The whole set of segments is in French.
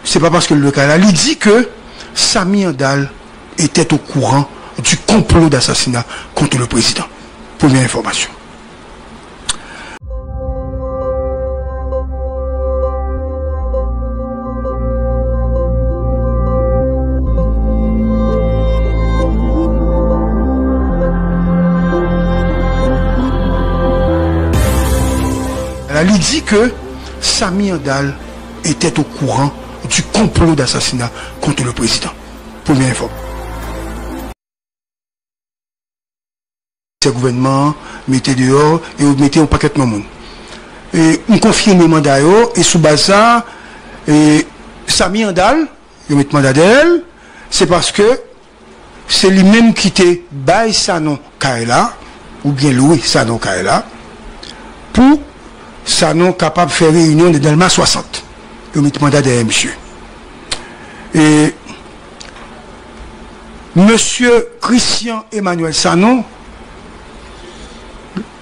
c'est pas parce que le cas là, il dit que Sami Andal était au courant du complot d'assassinat contre le président. Première information. Il dit que Sami Andal était au courant du complot d'assassinat contre le président. Première information. Le gouvernement mettait dehors et vous mettez un paquet de monde. Et on confirme le mandat et sous base ça, Sami Andal, il met mandat d'elle, c'est parce que c'est lui-même qui était bail Sanon Kaela, ou bien loué Sanon Kaela, pour Sanon capable de faire réunion de Delma 60. Il met mandat d'elle, monsieur. Et monsieur Christian Emmanuel Sanon,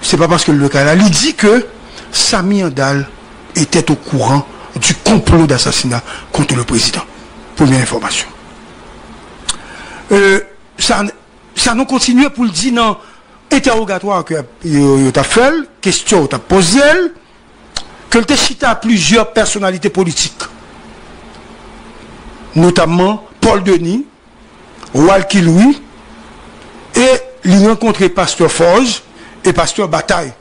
c'est pas parce que le cas là, il dit que Sami Andal était au courant du complot d'assassinat contre le président. Première information. Ça nous continue pour le dire dans l'interrogatoire que il a fait, question qu'il a posée, que le chita à plusieurs personnalités politiques, notamment Paul Denis, Walky Louis, et il rencontré Pasteur Forge et Pasteur Bataille.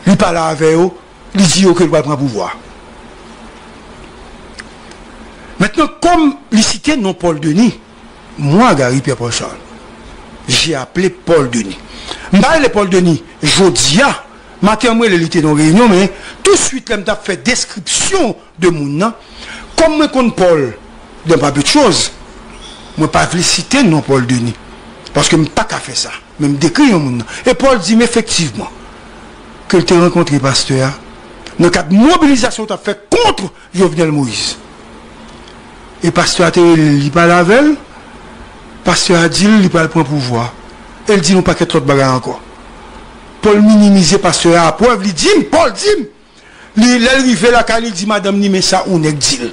Il parle avec eux, il dit qu'il va prendre pouvoir. Maintenant, comme il citait non Paul Denis, moi, Gary Pierre-Paul Charles, j'ai appelé Paul Denis. Je parle Paul Denis, je dis, matin, moi, il était dans la réunion, mais tout de suite, je me fait description de mon comme je connais Paul, dans pas de choses, je ne vais pas citer non Paul Denis. Parce que je ne peux pas faire ça. Je me décris un monde. Et Paul dit, mais effectivement, que tu as rencontré pasteur, dans le cadre de mobilisation que tu as fait contre Jovenel Moïse. Et pasteur a dit, il parle avec elle. Pasteur a dit, il parle pour pouvoir. Elle dit, non, pas qu'il y a trop de bagages encore. Paul minimise pasteur à preuve, il dit, Paul dit, il est arrivé là, il dit, madame, ni mais ça, on est dit.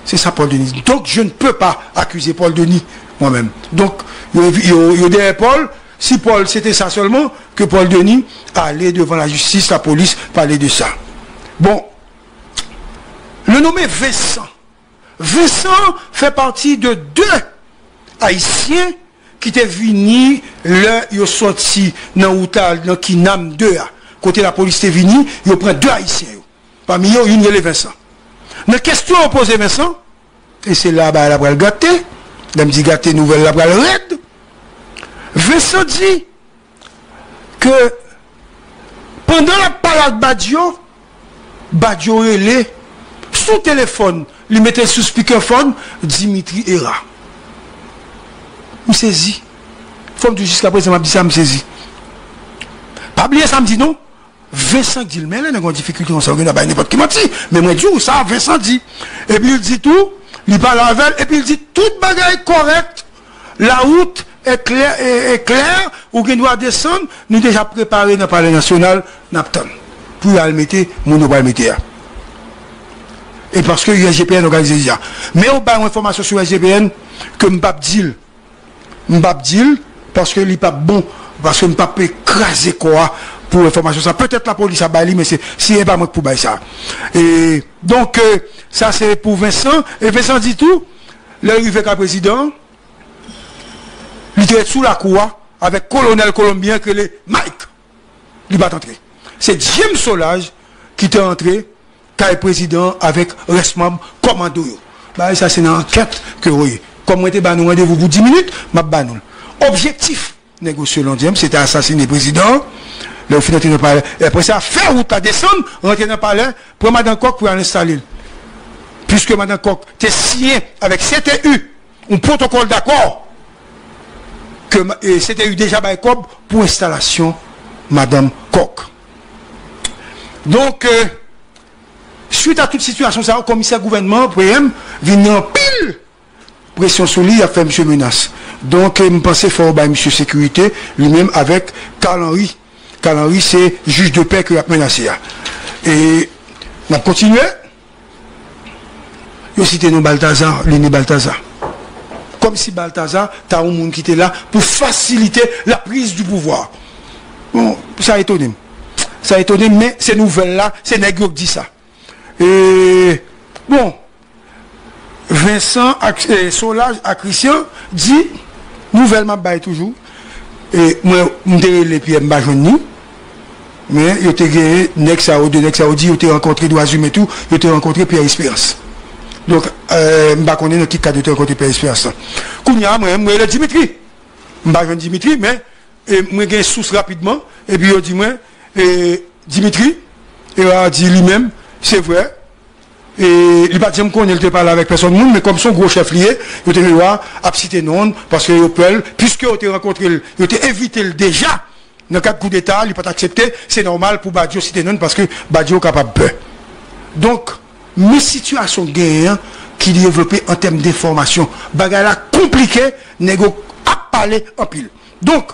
C'est ça, Paul Denis. Donc, je ne peux pas accuser Paul Denis moi-même. Donc, il y a des Paul, si Paul, c'était ça seulement, que Paul Denis allait devant la justice, la police, parler de ça. Bon, le nommé Vincent. Vincent fait partie de deux Haïtiens qui étaient venus, là, ils sont sortis dans l'hôtel, dans Kinam 2, côté la police est venue, ils prennent deux Haïtiens. Parmi eux, il y a Vincent. Mais question opposée Vincent, et c'est là-bas, la bras gâté, elle me dit gâté nouvelle, la bras raide. Vincent dit que pendant la parade Badio relé sous téléphone, il mettait sous speakerphone Dimitri Era. Je saisis. Faut me dire jusqu'à présent, je me dis ça, je me saisis. Pas oublier ça, me dit non. Vincent dit, mais là, il y a une difficulté, on s'en n'a pas n'importe qui m'a dit. Mais moi, je dis, ça, Vincent dit. Et puis il dit tout, il parle avec elle, et puis il dit, toute bagaille correcte, la route est claire, ou qu'on doit descendre, nous déjà préparé dans le palais national, Napton. Pour aller mettre, nous ne pas le mettre. Et parce que l'USGPN organise déjà. Mais on a une information sur l'USGPN que Mbap dit, parce que il n'est pas bon, parce que Mbap peut écraser quoi pour l'information. Ça peut-être la police a baillé, mais c'est pas moi pour bailler ça. Et donc, ça c'est pour Vincent. Et Vincent dit tout, l'arrivée qu'un président, il était sous la cour avec colonel colombien que les Mike. Il va entrer. C'est James Solage qui est entré quand le président avec responsable commando. Bah, ça c'est une enquête que oui. Comme on était nous rendez-vous pour 10 minutes, m'a banou. Objectif négocier l'ondième, c'était assassiner le président. Le final dans le palais. Et après ça, faire route à descendre, rentrer dans le palais, pour Madame Coq pour l'installer. Puisque Madame Coq était signé avec CTU, un protocole d'accord, que CTU déjà by COB pour installation Madame Coq. Donc, suite à toute situation, ça, le commissaire gouvernement, PM, vient en pile pression sur lui, il a fait M. Menace. Donc, je pense qu'il faut M. Sécurité, lui-même avec Carl-Henri. Carl-Henri, c'est juge de paix qui a menacé. Et on a continué. Yo cité non Balthazar, René Balthazar. Comme si Balthazar, t'as un monde qui était là pour faciliter la prise du pouvoir. Bon, ça a étonné. Ça a étonné, mais ces nouvelles-là, c'est nègre qui dit ça. Et bon, Vincent Solage à Christian dit, nouvellement bail toujours. Et moi, je les pieds m'bajoni. Mais il était gagné, Nexao, de Nexao dit, il a rencontré Doazum et tout, il a rencontré Pierre Espérance. Donc, je ne connais pas qui cas de rencontrer Pierre Espérance. Kounia, moi, je Dimitri. Je ne Dimitri, mais moi, j'ai source rapidement. Et puis, il dit, moi, Dimitri, il a dit lui-même, c'est vrai. Et il n'a pas dit qu'on ne parle avec personne, mais comme son gros chef lié, il était là, à citer non, parce que puisque il a rencontré, il a évité déjà, dans le cas de coup d'État, il n'a pas accepté, c'est normal pour Badio citer non, parce que Badio est capable de peur. Donc, mes situations gagnantes qui développées en termes d'information, bagala compliqué, négo à parler en pile. Donc,